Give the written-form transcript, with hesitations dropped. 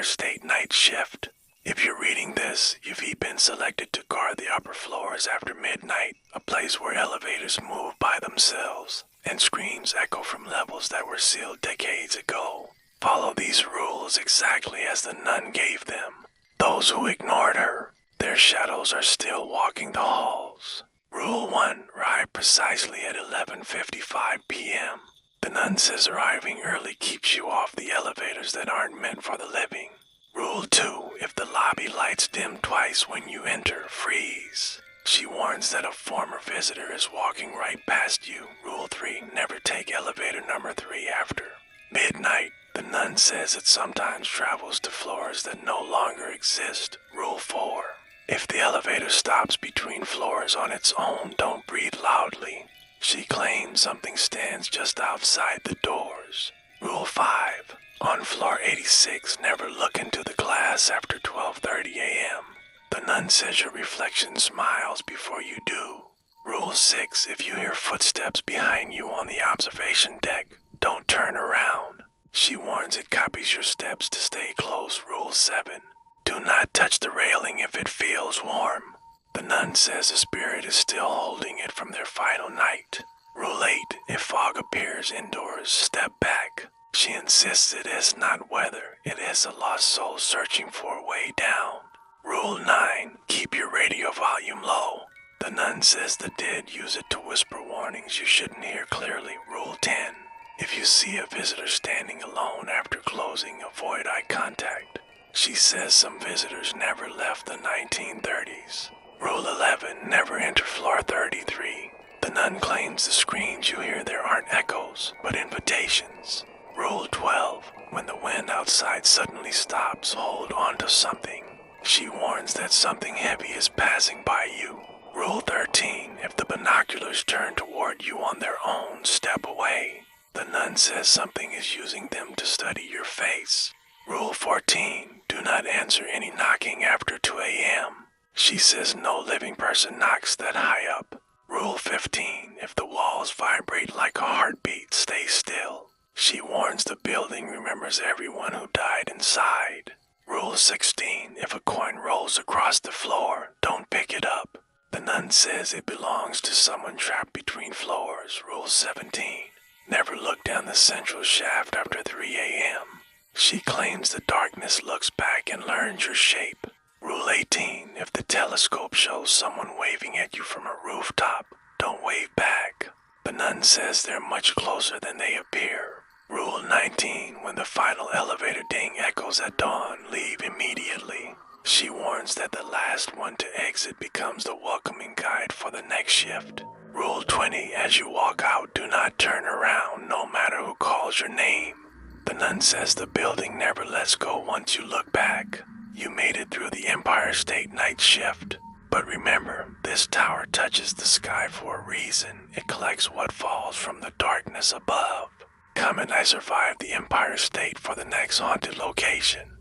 State night shift. If you're reading this, you've been selected to guard the upper floors after midnight, a place where elevators move by themselves, and screams echo from levels that were sealed decades ago. Follow these rules exactly as the nun gave them. Those who ignored her, their shadows are still walking the halls. Rule 1, arrive precisely at 11:55 p.m. The nun says arriving early keeps you off the elevators that aren't meant for the living. Rule 2, if the lobby lights dim twice when you enter, freeze. She warns that a former visitor is walking right past you. Rule 3, never take elevator number 3 after midnight. The nun says it sometimes travels to floors that no longer exist. Rule 4, if the elevator stops between floors on its own, don't breathe loudly. She claims something stands just outside the doors. Rule 5, on floor 86, never look into the glass after 12:30 a.m. The nun says your reflection smiles before you do. Rule 6, if you hear footsteps behind you on the observation deck, don't turn around. She warns it copies your steps to stay close. Rule 7, do not touch the railing if it feels warm. The nun says the spirit is still holding it from their final night. Rule 8, if fog appears indoors, step back. She insists it is not weather, it is a lost soul searching for a way down. Rule 9, keep your radio volume low. The nun says the dead use it to whisper warnings you shouldn't hear clearly. Rule 10, if you see a visitor standing alone after closing, avoid eye contact. She says some visitors never left the 1930s. Rule 11, never enter floor 33. The nun claims the screams you hear there aren't echoes, but invitations. Rule 12, when the wind outside suddenly stops, hold on to something. She warns that something heavy is passing by you. Rule 13, if the binoculars turn toward you on their own, step away. The nun says something is using them to study your face. Rule 14, do not answer any knocking after 2 a.m. She says no living person knocks that high up. Rule 15, if the walls vibrate like a heartbeat, stay still. She warns the building remembers everyone who died inside. Rule 16, if a coin rolls across the floor, don't pick it up. The nun says it belongs to someone trapped between floors. Rule 17, never look down the central shaft after 3 a.m. She claims the darkness looks back and learns your shape. Rule 18, if the telescope shows someone waving at you from a rooftop, don't wave back. The nun says they're much closer than they appear. Rule 19, when the final elevator ding echoes at dawn, leave immediately. She warns that the last one to exit becomes the welcoming guide for the next shift. Rule 20, as you walk out, do not turn around, no matter who calls your name. The nun says the building never lets go once you look back. You made it through the Empire State night shift. But remember, this tower touches the sky for a reason. It collects what falls from the darkness above. Come and I survived the Empire State for the next haunted location.